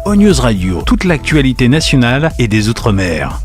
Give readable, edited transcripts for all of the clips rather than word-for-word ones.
ONews Radio, toute l'actualité nationale et des Outre-mer.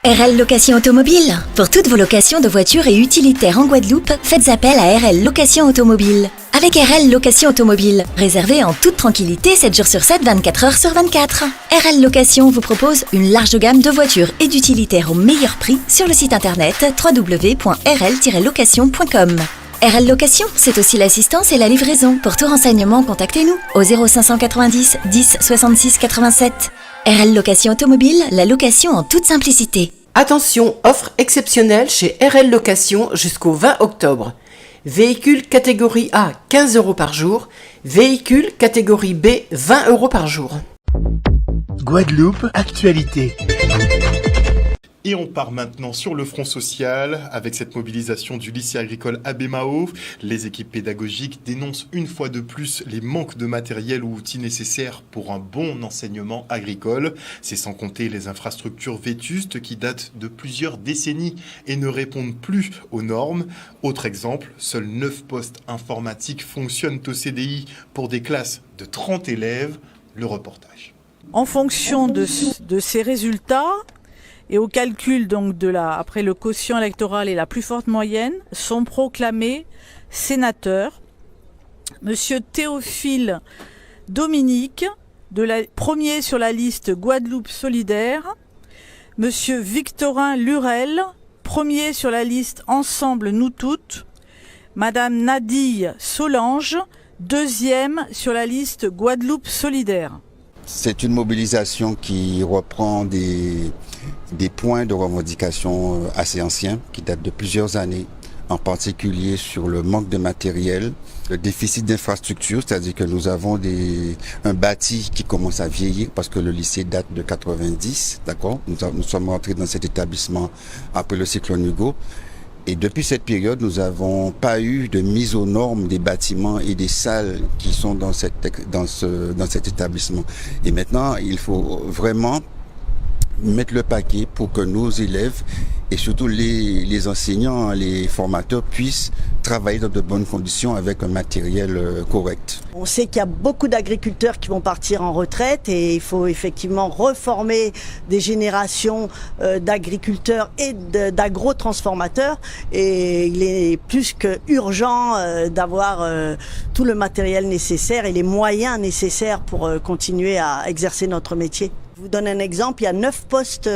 RL Location Automobile. Pour toutes vos locations de voitures et utilitaires en Guadeloupe, faites appel à RL Location Automobile. Avec RL Location Automobile, réservez en toute tranquillité 7 jours sur 7, 24 heures sur 24. RL Location vous propose une large gamme de voitures et d'utilitaires au meilleur prix sur le site internet www.rl-location.com. RL Location, c'est aussi l'assistance et la livraison. Pour tout renseignement, contactez-nous au 0590 10 66 87. RL Location Automobile, la location en toute simplicité. Attention, offre exceptionnelle chez RL Location jusqu'au 20 octobre. Véhicule catégorie A, 15 € par jour. Véhicule catégorie B, 20 € par jour. Guadeloupe, actualité. Et on part maintenant sur le front social avec cette mobilisation du lycée agricole Abbé Mao. Les équipes pédagogiques dénoncent une fois de plus les manques de matériel ou outils nécessaires pour un bon enseignement agricole. C'est sans compter les infrastructures vétustes qui datent de plusieurs décennies et ne répondent plus aux normes. Autre exemple, seuls 9 postes informatiques fonctionnent au CDI pour des classes de 30 élèves. Le reportage. En fonction de ces résultats, et au calcul donc après le quotient électoral et la plus forte moyenne, sont proclamés sénateurs Monsieur Théophile Dominique, premier sur la liste Guadeloupe solidaire, Monsieur Victorin Lurel, premier sur la liste Ensemble nous toutes, Madame Nadille Solange, deuxième sur la liste Guadeloupe solidaire. C'est une mobilisation qui reprend des points de revendication assez anciens, qui datent de plusieurs années, en particulier sur le manque de matériel, le déficit d'infrastructures, c'est-à-dire que nous avons un bâti qui commence à vieillir parce que le lycée date de 90, d'accord. Nous sommes rentrés dans cet établissement après le cyclone Hugo. Et depuis cette période, nous n'avons pas eu de mise aux normes des bâtiments et des salles qui sont dans cet établissement. Et maintenant, il faut vraiment mettre le paquet pour que nos élèves et surtout les enseignants, les formateurs puissent travailler dans de bonnes conditions avec un matériel correct. On sait qu'il y a beaucoup d'agriculteurs qui vont partir en retraite et il faut effectivement reformer des générations d'agriculteurs et d'agro-transformateurs, et il est plus que urgent d'avoir tout le matériel nécessaire et les moyens nécessaires pour continuer à exercer notre métier. Je vous donne un exemple, il y a 9 postes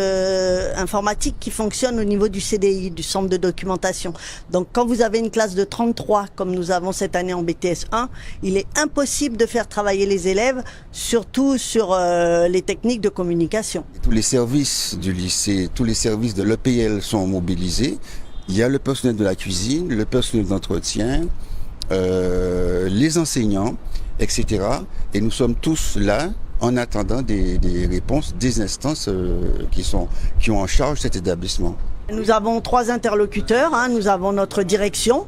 informatiques qui fonctionnent au niveau du CDI, du centre de documentation. Donc quand vous avez une classe de 33, comme nous avons cette année en BTS 1, il est impossible de faire travailler les élèves, surtout sur les techniques de communication. Tous les services du lycée, tous les services de l'EPL sont mobilisés. Il y a le personnel de la cuisine, le personnel d'entretien, les enseignants, etc. Et nous sommes tous là en attendant des réponses des instances qui ont en charge cet établissement. Nous avons 3 interlocuteurs, nous avons notre direction,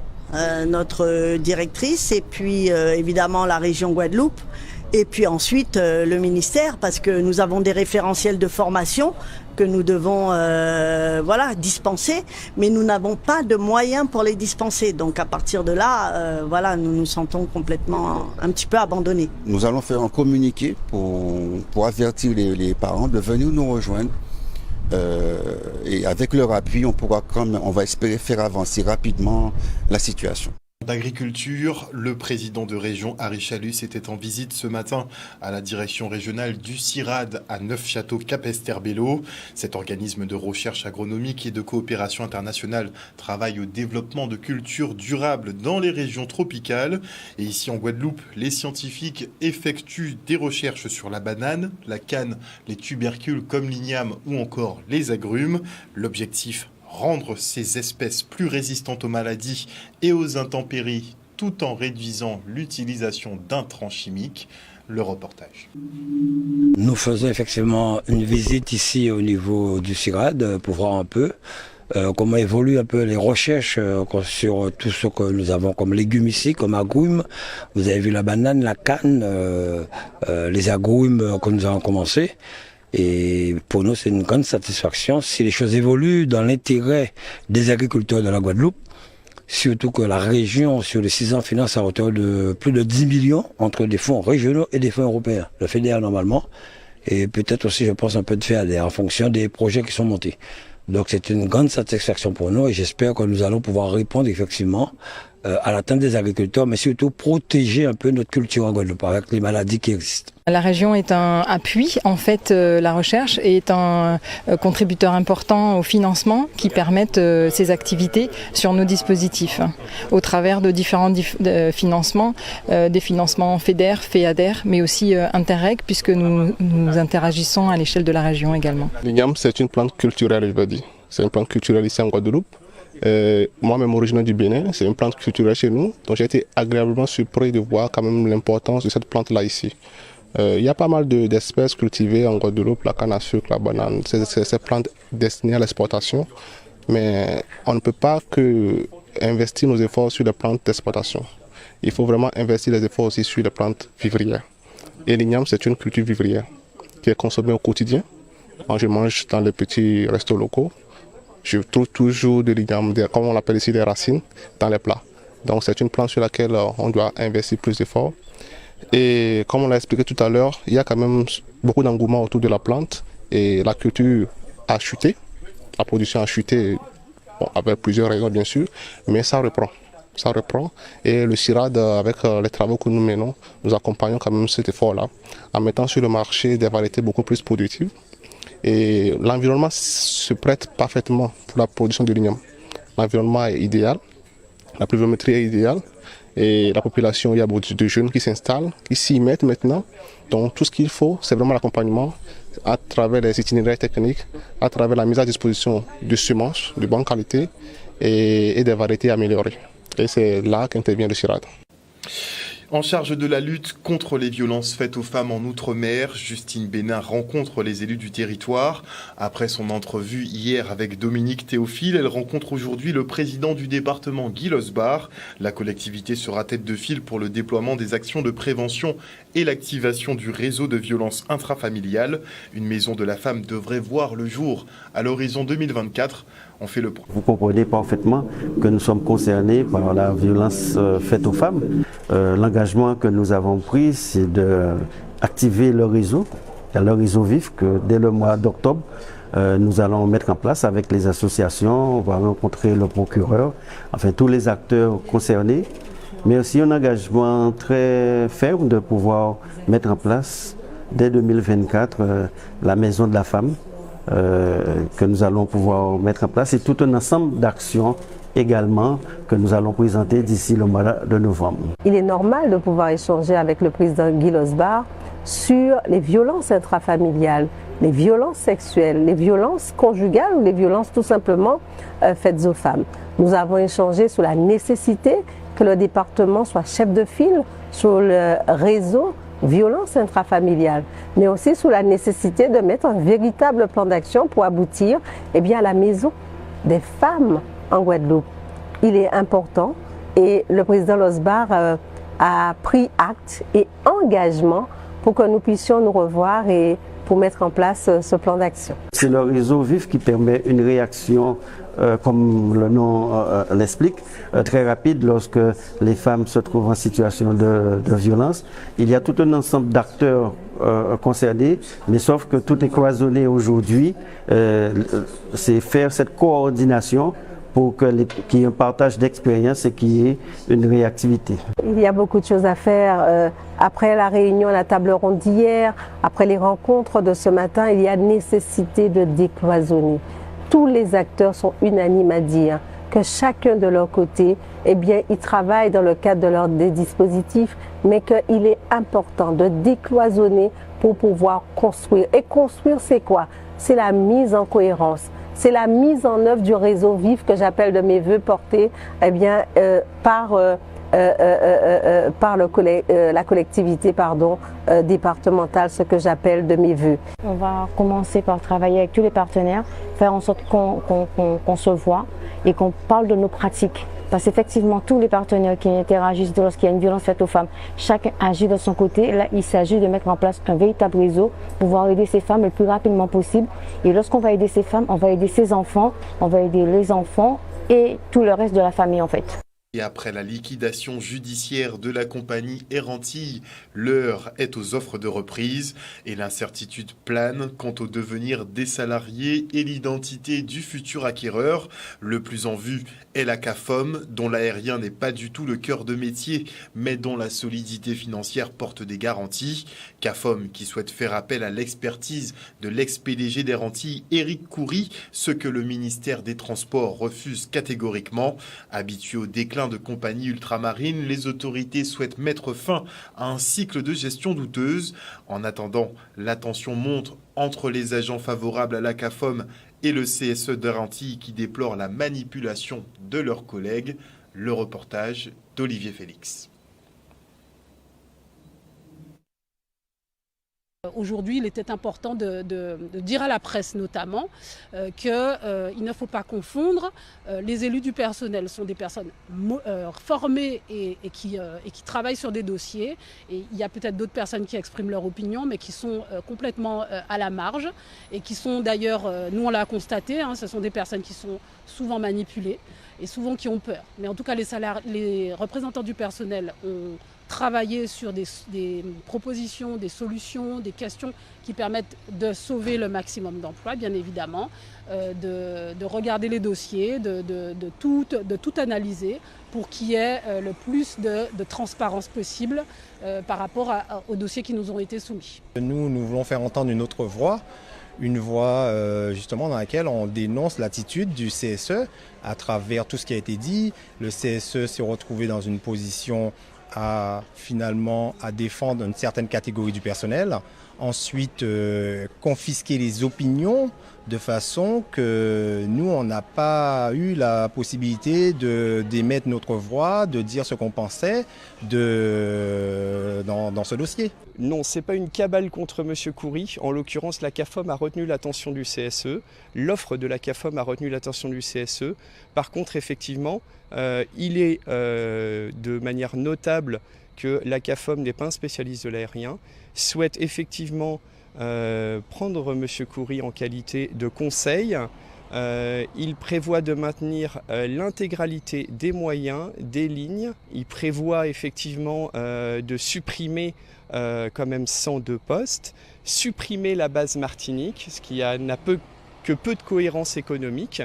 notre directrice, et puis évidemment la région Guadeloupe, et puis ensuite le ministère, parce que nous avons des référentiels de formation que nous devons dispenser, mais nous n'avons pas de moyens pour les dispenser. Donc à partir de là, nous nous sentons complètement un petit peu abandonnés. Nous allons faire un communiqué pour avertir les parents de venir nous rejoindre. Et avec leur appui, on va espérer faire avancer rapidement la situation. D'agriculture, le président de région Harry Chalus était en visite ce matin à la direction régionale du CIRAD à Neufchâteau-Capesterre-Belle-Eau. Cet organisme de recherche agronomique et de coopération internationale travaille au développement de cultures durables dans les régions tropicales. Et ici en Guadeloupe, les scientifiques effectuent des recherches sur la banane, la canne, les tubercules comme l'igname ou encore les agrumes. L'objectif, rendre ces espèces plus résistantes aux maladies et aux intempéries tout en réduisant l'utilisation d'intrants chimiques. Le reportage. Nous faisons effectivement une visite ici au niveau du CIRAD pour voir un peu comment évoluent un peu les recherches sur tout ce que nous avons comme légumes ici, comme agrumes. Vous avez vu la banane, la canne, les agrumes que nous avons commencé. Et pour nous, c'est une grande satisfaction si les choses évoluent dans l'intérêt des agriculteurs de la Guadeloupe. Surtout que la région, sur les 6 ans, finance à hauteur de plus de 10 millions entre des fonds régionaux et des fonds européens. Le FEDER normalement, et peut-être aussi, je pense, un peu de FEADER en fonction des projets qui sont montés. Donc c'est une grande satisfaction pour nous et j'espère que nous allons pouvoir répondre effectivement à l'attente des agriculteurs, mais surtout protéger un peu notre culture en Guadeloupe avec les maladies qui existent. La région est un appui, en fait, la recherche est un contributeur important au financement qui permettent ces activités sur nos dispositifs, au travers de différents financements, des financements FEDER, FEADER, mais aussi Interreg, puisque nous interagissons à l'échelle de la région également. L'igname, c'est une plante culturelle, je veux dire. C'est une plante culturelle ici en Guadeloupe. Moi-même originaire du Bénin, c'est une plante culturelle chez nous, donc j'ai été agréablement surpris de voir quand même l'importance de cette plante-là ici. Il y a pas mal d'espèces cultivées en Guadeloupe, la canne à sucre, la banane, ces plantes destinées à l'exportation, mais on ne peut pas que investir nos efforts sur les plantes d'exportation. Il faut vraiment investir les efforts aussi sur les plantes vivrières. Et l'igname, c'est une culture vivrière qui est consommée au quotidien. Quand je mange dans les petits restos locaux, je trouve toujours de l'igname, comme on l'appelle ici, des racines, dans les plats. Donc c'est une plante sur laquelle on doit investir plus d'efforts. Et comme on l'a expliqué tout à l'heure, il y a quand même beaucoup d'engouement autour de la plante et la culture a chuté, la production a chuté, bon, avec plusieurs raisons bien sûr, mais ça reprend. Ça reprend et le CIRAD, avec les travaux que nous menons, nous accompagnons quand même cet effort-là en mettant sur le marché des variétés beaucoup plus productives. Et l'environnement se prête parfaitement pour la production de l'igname. L'environnement est idéal, la pluviométrie est idéale et la population, il y a beaucoup de jeunes qui s'installent, qui s'y mettent maintenant. Donc tout ce qu'il faut, c'est vraiment l'accompagnement à travers les itinéraires techniques, à travers la mise à disposition de semences de bonne qualité et des variétés améliorées. Et c'est là qu'intervient le CIRAD. En charge de la lutte contre les violences faites aux femmes en Outre-mer, Justine Bénin rencontre les élus du territoire. Après son entrevue hier avec Dominique Théophile, elle rencontre aujourd'hui le président du département, Guy Losbar. La collectivité sera tête de file pour le déploiement des actions de prévention et l'activation du réseau de violences intrafamiliales. Une maison de la femme devrait voir le jour à l'horizon 2024. On fait le point. Vous comprenez parfaitement que nous sommes concernés par la violence faite aux femmes. L'engagement que nous avons pris, c'est d'activer le réseau. Il y a le réseau vif que dès le mois d'octobre, nous allons mettre en place avec les associations. On va rencontrer le procureur, enfin tous les acteurs concernés. Mais aussi un engagement très ferme de pouvoir mettre en place dès 2024 la maison de la femme. Que nous allons pouvoir mettre en place et tout un ensemble d'actions également que nous allons présenter d'ici le mois de novembre. Il est normal de pouvoir échanger avec le président Guy Losbar sur les violences intrafamiliales, les violences sexuelles, les violences conjugales ou les violences tout simplement faites aux femmes. Nous avons échangé sur la nécessité que le département soit chef de file sur le réseau violence intrafamiliale, mais aussi sous la nécessité de mettre un véritable plan d'action pour aboutir à la maison des femmes en Guadeloupe. Il est important et le président Losbar a pris acte et engagement pour que nous puissions nous revoir et pour mettre en place ce plan d'action. C'est le réseau vif qui permet une réaction, comme le nom l'explique, très rapide lorsque les femmes se trouvent en situation de violence. Il y a tout un ensemble d'acteurs concernés, mais sauf que tout est cloisonné aujourd'hui. C'est faire cette coordination pour qu'il y ait un partage d'expérience et qu'il y ait une réactivité. Il y a beaucoup de choses à faire. Après la réunion à la table ronde d'hier, après les rencontres de ce matin, il y a nécessité de décloisonner. Tous les acteurs sont unanimes à dire que chacun de leur côté, ils travaillent dans le cadre des dispositifs, mais qu'il est important de décloisonner pour pouvoir construire. Et construire, c'est quoi? C'est la mise en cohérence. C'est la mise en œuvre du réseau vif que j'appelle de mes voeux porté par par la collectivité départementale, ce que j'appelle de mes voeux. On va commencer par travailler avec tous les partenaires, faire en sorte qu'on se voit et qu'on parle de nos pratiques. Parce qu'effectivement, tous les partenaires qui interagissent lorsqu'il y a une violence faite aux femmes, chacun agit de son côté. Là, il s'agit de mettre en place un véritable réseau pour pouvoir aider ces femmes le plus rapidement possible. Et lorsqu'on va aider ces femmes, on va aider ses enfants, on va aider les enfants et tout le reste de la famille en fait. Et après la liquidation judiciaire de la compagnie Air Antilles, l'heure est aux offres de reprise et l'incertitude plane quant au devenir des salariés et l'identité du futur acquéreur. Le plus en vue est la CAFOM, dont l'aérien n'est pas du tout le cœur de métier, mais dont la solidité financière porte des garanties. CAFOM qui souhaite faire appel à l'expertise de l'ex-PDG d'Air Antilles, Éric Coury, ce que le ministère des Transports refuse catégoriquement. Habitué au déclin de compagnies ultramarines, les autorités souhaitent mettre fin à un cycle de gestion douteuse. En attendant, la tension monte entre les agents favorables à la CAFOM et le CSE d'Air Antilles qui déplore la manipulation de leurs collègues. Le reportage d'Olivier Félix. Aujourd'hui, il était important de dire à la presse notamment qu'il ne faut pas confondre. Les élus du personnel sont des personnes formées et qui travaillent sur des dossiers. Et il y a peut-être d'autres personnes qui expriment leur opinion, mais qui sont complètement à la marge et qui sont d'ailleurs, nous on l'a constaté, ce sont des personnes qui sont souvent manipulées et souvent qui ont peur. Mais en tout cas, les représentants du personnel ont travailler sur des propositions, des solutions, des questions qui permettent de sauver le maximum d'emplois, bien évidemment, de regarder les dossiers, de tout analyser pour qu'il y ait le plus de transparence possible par rapport aux dossiers qui nous ont été soumis. Nous voulons faire entendre une autre voix. Une voix justement dans laquelle on dénonce l'attitude du CSE à travers tout ce qui a été dit. Le CSE s'est retrouvé dans une position à défendre une certaine catégorie du personnel, ensuite confisquer les opinions de façon que nous, on n'a pas eu la possibilité d'émettre notre voix, de dire ce qu'on pensait dans ce dossier. Non, ce n'est pas une cabale contre M. Coury. En l'occurrence, la CAFOM a retenu l'attention du CSE. L'offre de la CAFOM a retenu l'attention du CSE. Par contre, effectivement, il est de manière notable que la CAFOM n'est pas un spécialiste de l'aérien, souhaite effectivement prendre M. Coury en qualité de conseil. Il prévoit de maintenir l'intégralité des moyens, des lignes. Il prévoit effectivement de supprimer quand même 102 postes, supprimer la base Martinique, ce qui n'a que peu de cohérence économique.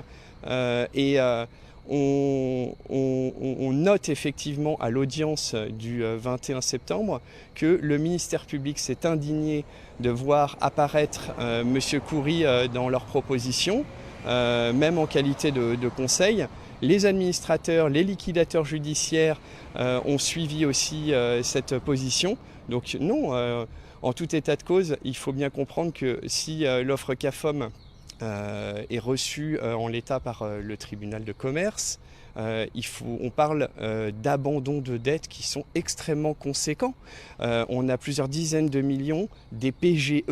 On note effectivement à l'audience du 21 septembre que le ministère public s'est indigné de voir apparaître M. Coury dans leurs propositions, même en qualité de conseil. Les administrateurs, les liquidateurs judiciaires ont suivi aussi cette position. Donc non, en tout état de cause, il faut bien comprendre que si l'offre CAFOM est reçue en l'état par le tribunal de commerce, on parle d'abandon de dettes qui sont extrêmement conséquents. On a plusieurs dizaines de millions, des PGE,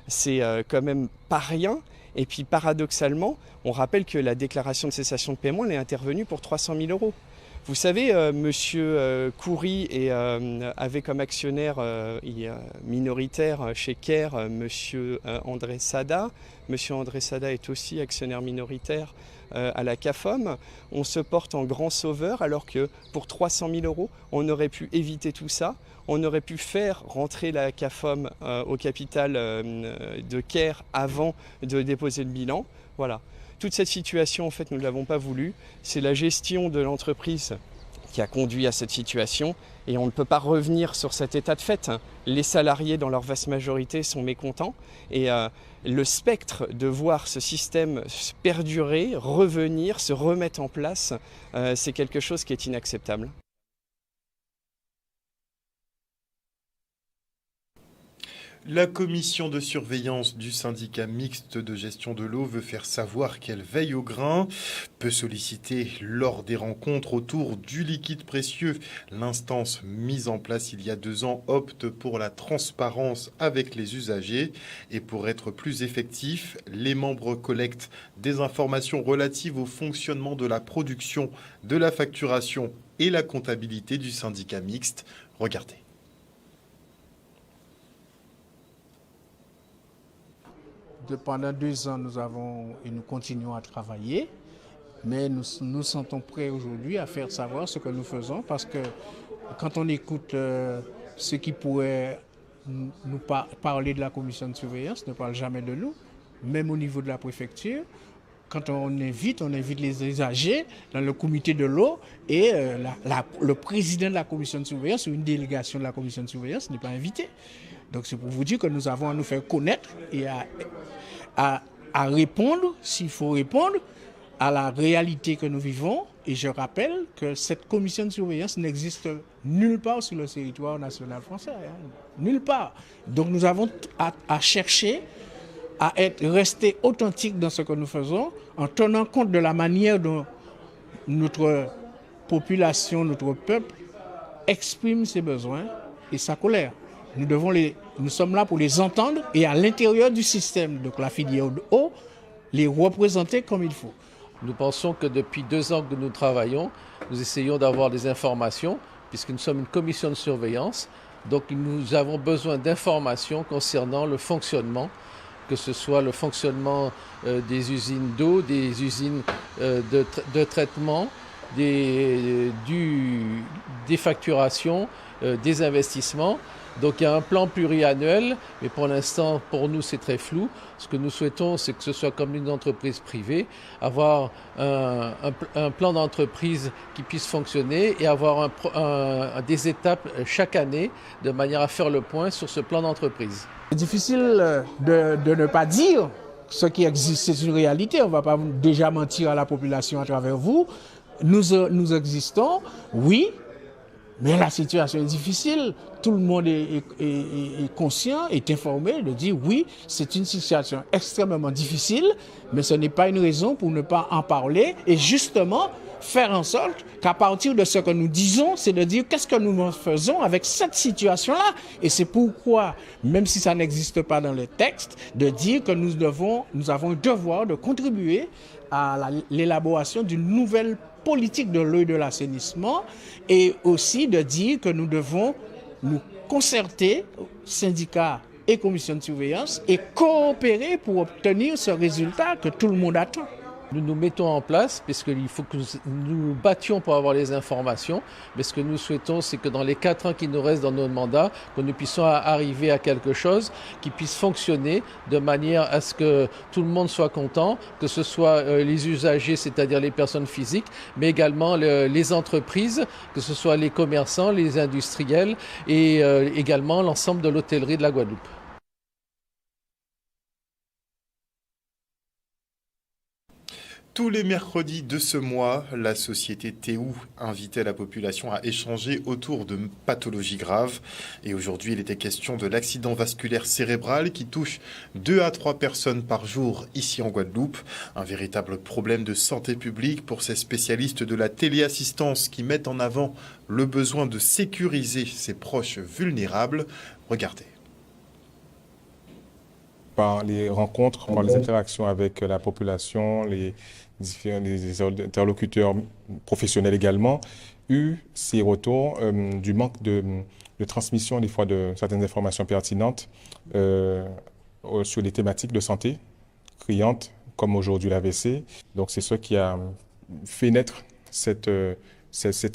c'est quand même pas rien. Et puis paradoxalement, on rappelle que la déclaration de cessation de paiement elle est intervenue pour 300 000 €. Vous savez, M. Coury avait comme actionnaire minoritaire chez CARE M. André Sada. M. André Sada est aussi actionnaire minoritaire à la CAFOM. On se porte en grand sauveur alors que pour 300 000 €, on aurait pu éviter tout ça. On aurait pu faire rentrer la CAFOM au capital de CARE avant de déposer le bilan. Voilà. Toute cette situation, en fait, nous ne l'avons pas voulu. C'est la gestion de l'entreprise qui a conduit à cette situation et on ne peut pas revenir sur cet état de fait. Les salariés, dans leur vaste majorité, sont mécontents et le spectre de voir ce système perdurer, revenir, se remettre en place, c'est quelque chose qui est inacceptable. La commission de surveillance du syndicat mixte de gestion de l'eau veut faire savoir qu'elle veille au grain. Peu sollicitée lors des rencontres autour du liquide précieux, l'instance mise en place il y a 2 ans opte pour la transparence avec les usagers. Et pour être plus effectif, les membres collectent des informations relatives au fonctionnement de la production, de la facturation et la comptabilité du syndicat mixte. Regardez. Pendant 2 ans, nous continuons à travailler, mais nous sentons prêts aujourd'hui à faire savoir ce que nous faisons, parce que quand on écoute ceux qui pourraient nous parler de la commission de surveillance, ne parlent jamais de nous, même au niveau de la préfecture. Quand on invite les usagers dans le comité de l'eau et le président de la commission de surveillance ou une délégation de la commission de surveillance n'est pas invité. Donc c'est pour vous dire que nous avons à nous faire connaître et à répondre, s'il faut répondre, à la réalité que nous vivons. Et je rappelle que cette commission de surveillance n'existe nulle part sur le territoire national français. Nulle part. Donc nous avons à chercher à rester authentique dans ce que nous faisons, en tenant compte de la manière dont notre population, notre peuple exprime ses besoins et sa colère. Nous sommes là pour les entendre et à l'intérieur du système, donc la filière de eau, les représenter comme il faut. Nous pensons que depuis 2 ans que nous travaillons, nous essayons d'avoir des informations, puisque nous sommes une commission de surveillance. Donc nous avons besoin d'informations concernant le fonctionnement, que ce soit le fonctionnement des usines d'eau, des usines de traitement, des facturations, des investissements. Donc il y a un plan pluriannuel, mais pour l'instant, pour nous, c'est très flou. Ce que nous souhaitons, c'est que ce soit comme une entreprise privée, avoir un plan d'entreprise qui puisse fonctionner et avoir des étapes chaque année de manière à faire le point sur ce plan d'entreprise. C'est difficile de ne pas dire ce qui existe, c'est une réalité. On ne va pas déjà mentir à la population à travers vous. Nous existons, oui. Mais la situation est difficile. Tout le monde est conscient, est informé de dire oui, c'est une situation extrêmement difficile, mais ce n'est pas une raison pour ne pas en parler et justement faire en sorte qu'à partir de ce que nous disons, c'est de dire qu'est-ce que nous faisons avec cette situation-là. Et c'est pourquoi, même si ça n'existe pas dans le texte, de dire que nous avons un devoir de contribuer à l'élaboration d'une nouvelle politique de l'eau et de l'assainissement et aussi de dire que nous devons nous concerter, syndicats et commissions de surveillance, et coopérer pour obtenir ce résultat que tout le monde attend. Nous nous mettons en place, puisqu'il faut que nous nous battions pour avoir les informations, mais ce que nous souhaitons, c'est que dans les 4 ans qui nous restent dans notre mandat, que nous puissions arriver à quelque chose qui puisse fonctionner de manière à ce que tout le monde soit content, que ce soit les usagers, c'est-à-dire les personnes physiques, mais également les entreprises, que ce soit les commerçants, les industriels et également l'ensemble de l'hôtellerie de la Guadeloupe. Tous les mercredis de ce mois, la société Théou invitait la population à échanger autour de pathologies graves. Et aujourd'hui, il était question de l'accident vasculaire cérébral qui touche 2 à 3 personnes par jour ici en Guadeloupe. Un véritable problème de santé publique pour ces spécialistes de la téléassistance qui mettent en avant le besoin de sécuriser ses proches vulnérables. Regardez. Par les rencontres, par les interactions avec la population, les interlocuteurs professionnels également, eu ces retours du manque de transmission des fois de certaines informations pertinentes sur des thématiques de santé criantes, comme aujourd'hui l'AVC. Donc c'est ce qui a fait naître cet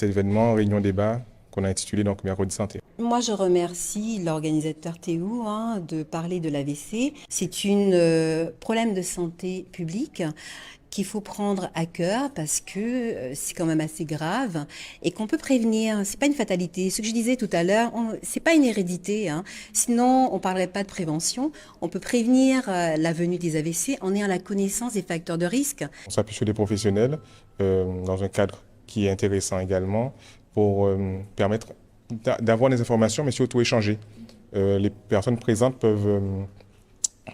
événement, réunion débat, qu'on a intitulé donc Mercredi Santé. Moi, je remercie l'organisateur Théou de parler de l'AVC. C'est un problème de santé publique qu'il faut prendre à cœur parce que c'est quand même assez grave et qu'on peut prévenir. C'est pas une fatalité. Ce que je disais tout à l'heure, c'est pas une hérédité. Sinon, on parlerait pas de prévention. On peut prévenir la venue des AVC en ayant la connaissance des facteurs de risque. On s'appuie sur des professionnels dans un cadre qui est intéressant également pour permettre d'avoir des informations, mais surtout échanger Les personnes présentes peuvent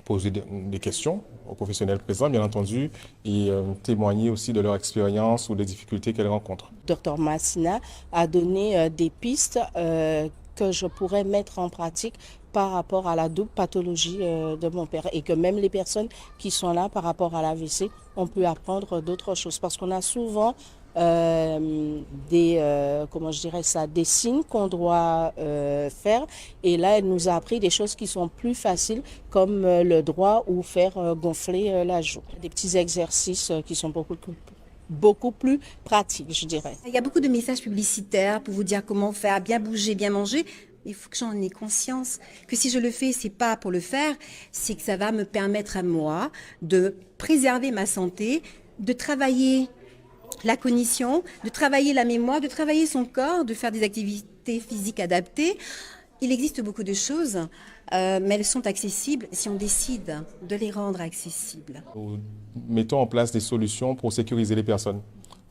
poser des questions aux professionnels présents, bien entendu, et témoigner aussi de leur expérience ou des difficultés qu'elles rencontrent. Dr Massina a donné des pistes que je pourrais mettre en pratique par rapport à la double pathologie de mon père, et que même les personnes qui sont là par rapport à l'AVC, on peut apprendre d'autres choses, parce qu'on a souvent des signes qu'on doit faire, et là elle nous a appris des choses qui sont plus faciles, comme le droit ou faire gonfler la joue. Des petits exercices qui sont beaucoup plus pratiques, je dirais. Il y a beaucoup de messages publicitaires pour vous dire comment faire, bien bouger, bien manger. Il faut que j'en ai conscience, que si je le fais, c'est pas pour le faire, c'est que ça va me permettre à moi de préserver ma santé, de travailler la cognition, de travailler la mémoire, de travailler son corps, de faire des activités physiques adaptées. Il existe beaucoup de choses, mais elles sont accessibles si on décide de les rendre accessibles. Nous mettons en place des solutions pour sécuriser les personnes,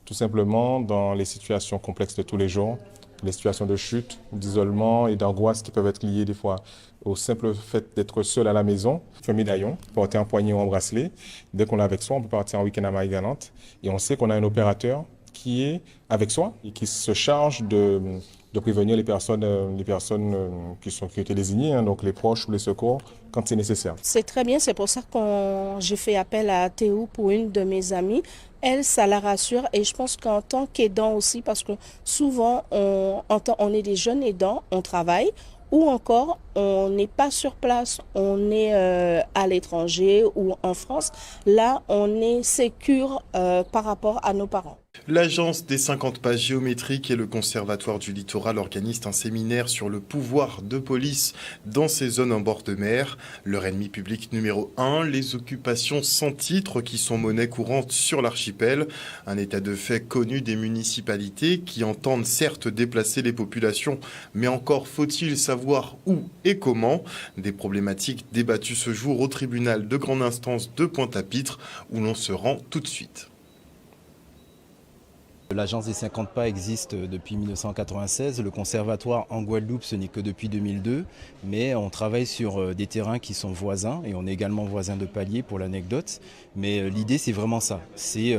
tout simplement dans les situations complexes de tous les jours, les situations de chute, d'isolement et d'angoisse qui peuvent être liées des fois au simple fait d'être seul à la maison. Un médaillon, porter un poignet ou un bracelet. Dès qu'on l'a avec soi, on peut partir en week-end à Marie-Galante. Et on sait qu'on a un opérateur qui est avec soi et qui se charge de prévenir les personnes qui ont été désignées, donc les proches ou les secours, quand c'est nécessaire. C'est très bien, c'est pour ça que j'ai fait appel à Théo pour une de mes amies. Elle, ça la rassure, et je pense qu'en tant qu'aidant aussi, parce que souvent on est des jeunes aidants, on travaille, ou encore on n'est pas sur place, on est à l'étranger ou en France. Là, on est sécure par rapport à nos parents. L'Agence des 50 pas géométriques et le Conservatoire du littoral organisent un séminaire sur le pouvoir de police dans ces zones en bord de mer. Leur ennemi public numéro 1, les occupations sans titre qui sont monnaie courante sur l'archipel. Un état de fait connu des municipalités qui entendent certes déplacer les populations, mais encore faut-il savoir où et comment. Des problématiques débattues ce jour au tribunal de grande instance de Pointe-à-Pitre, où l'on se rend tout de suite. L'Agence des 50 pas existe depuis 1996. Le conservatoire en Guadeloupe, ce n'est que depuis 2002. Mais on travaille sur des terrains qui sont voisins, et on est également voisins de palier pour l'anecdote. Mais l'idée, c'est vraiment ça. C'est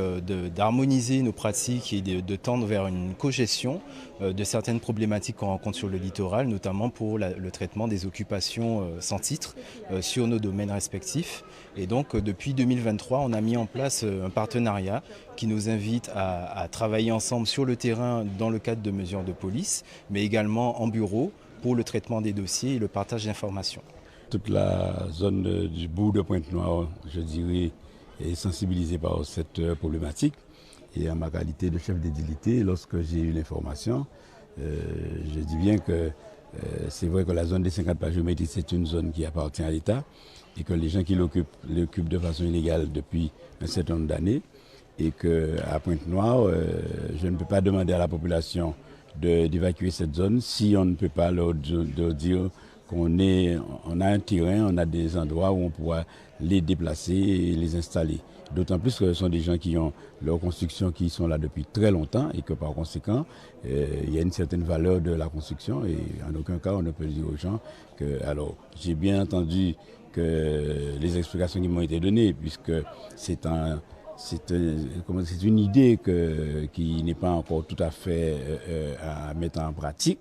d'harmoniser nos pratiques et de tendre vers une cogestion de certaines problématiques qu'on rencontre sur le littoral, notamment pour le traitement des occupations sans titre sur nos domaines respectifs. Et donc, depuis 2023, on a mis en place un partenariat qui nous invite à travailler ensemble sur le terrain dans le cadre de mesures de police, mais également en bureau pour le traitement des dossiers et le partage d'informations. Toute la zone du bout de Pointe-Noire, je dirais, est sensibilisée par cette problématique. Et en ma qualité de chef d'édilité, lorsque j'ai eu l'information, je dis bien que c'est vrai que la zone des 50 pas géométriques, c'est une zone qui appartient à l'État, et que les gens qui l'occupent de façon illégale depuis un certain nombre d'années, et qu'à Pointe-Noire, je ne peux pas demander à la population d'évacuer cette zone si on ne peut pas leur dire qu'on a un terrain, on a des endroits où on pourra les déplacer et les installer. D'autant plus que ce sont des gens qui ont leur construction qui sont là depuis très longtemps, et que par conséquent, il y a une certaine valeur de la construction, et en aucun cas on ne peut dire aux gens que... Alors, j'ai bien entendu que les explications qui m'ont été données, puisque c'est une idée qui n'est pas encore tout à fait à mettre en pratique.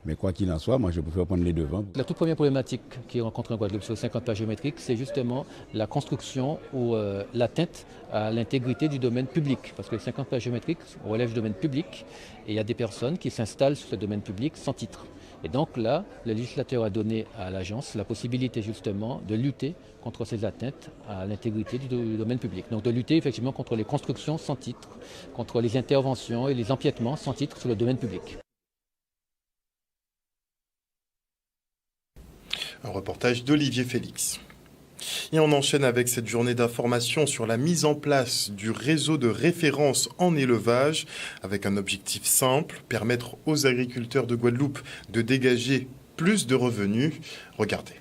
Mais quoi qu'il en soit, moi je préfère prendre les devants. La toute première problématique qui est rencontrée en Guadeloupe sur 50 pas géométriques, c'est justement la construction ou l'atteinte à l'intégrité du domaine public. Parce que les 50 pas géométriques relèvent du domaine public, et il y a des personnes qui s'installent sur ce domaine public sans titre. Et donc là, le législateur a donné à l'agence la possibilité justement de lutter contre ces atteintes à l'intégrité du domaine public. Donc de lutter effectivement contre les constructions sans titre, contre les interventions et les empiètements sans titre sur le domaine public. Un reportage d'Olivier Félix. Et on enchaîne avec cette journée d'information sur la mise en place du réseau de référence en élevage, avec un objectif simple, permettre aux agriculteurs de Guadeloupe de dégager plus de revenus. Regardez.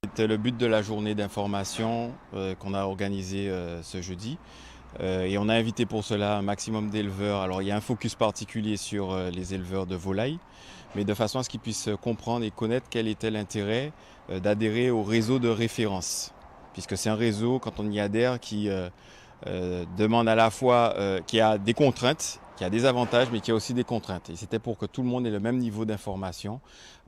C'était le but de la journée d'information qu'on a organisée ce jeudi. Et on a invité pour cela un maximum d'éleveurs. Alors il y a un focus particulier sur les éleveurs de volailles, mais de façon à ce qu'ils puissent comprendre et connaître quel était l'intérêt d'adhérer au réseau de référence. Puisque c'est un réseau, quand on y adhère, qui demande à la fois, qui a des contraintes, qui a des avantages, mais qui a aussi des contraintes. Et c'était pour que tout le monde ait le même niveau d'information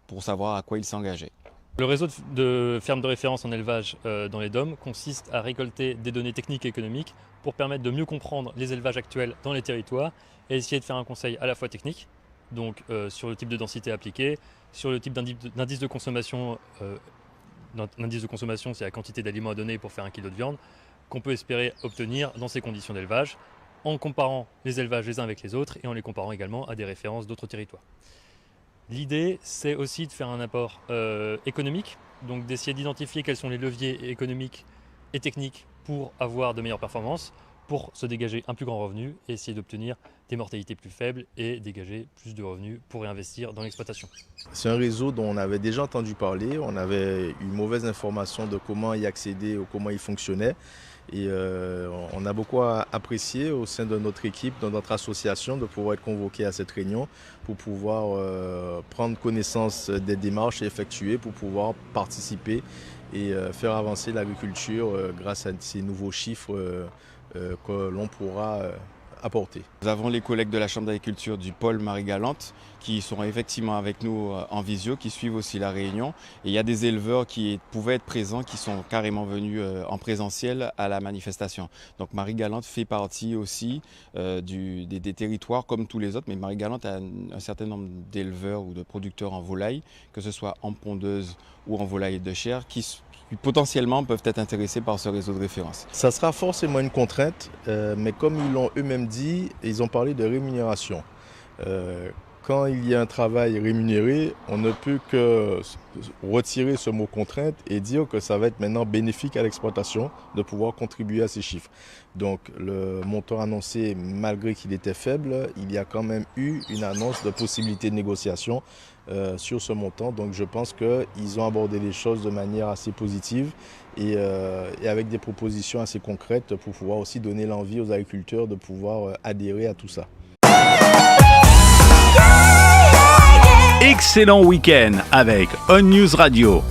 pour savoir à quoi il s'engageait. Le réseau de fermes de référence en élevage dans les DOM consiste à récolter des données techniques et économiques pour permettre de mieux comprendre les élevages actuels dans les territoires et essayer de faire un conseil à la fois technique, donc sur le type de densité appliquée, sur le type d'indice de consommation. L'indice de consommation, c'est la quantité d'aliments à donner pour faire 1 kg de viande, qu'on peut espérer obtenir dans ces conditions d'élevage, en comparant les élevages les uns avec les autres et en les comparant également à des références d'autres territoires. L'idée, c'est aussi de faire un apport économique, donc d'essayer d'identifier quels sont les leviers économiques et techniques pour avoir de meilleures performances, pour se dégager un plus grand revenu et essayer d'obtenir des mortalités plus faibles et dégager plus de revenus pour réinvestir dans l'exploitation. C'est un réseau dont on avait déjà entendu parler, on avait une mauvaise information de comment y accéder ou comment il fonctionnait. Et on a beaucoup apprécié au sein de notre équipe, de notre association, de pouvoir être convoqué à cette réunion pour pouvoir prendre connaissance des démarches effectuées, pour pouvoir participer et faire avancer l'agriculture grâce à ces nouveaux chiffres que l'on pourra apporter. Nous avons les collègues de la Chambre d'agriculture du pôle Marie-Galante qui sont effectivement avec nous en visio, qui suivent aussi la réunion. Et il y a des éleveurs qui pouvaient être présents, qui sont carrément venus en présentiel à la manifestation. Donc Marie-Galante fait partie aussi des territoires comme tous les autres, mais Marie-Galante a un certain nombre d'éleveurs ou de producteurs en volaille, que ce soit en pondeuse ou en volaille de chair, qui potentiellement peuvent être intéressés par ce réseau de référence. Ça sera forcément une contrainte, mais comme ils l'ont eux-mêmes dit, ils ont parlé de rémunération. Quand il y a un travail rémunéré, on ne peut que retirer ce mot contrainte et dire que ça va être maintenant bénéfique à l'exploitation de pouvoir contribuer à ces chiffres. Donc le montant annoncé, malgré qu'il était faible, il y a quand même eu une annonce de possibilité de négociation sur ce montant. Donc je pense qu'ils ont abordé les choses de manière assez positive et avec des propositions assez concrètes pour pouvoir aussi donner l'envie aux agriculteurs de pouvoir adhérer à tout ça. Excellent week-end avec On News Radio.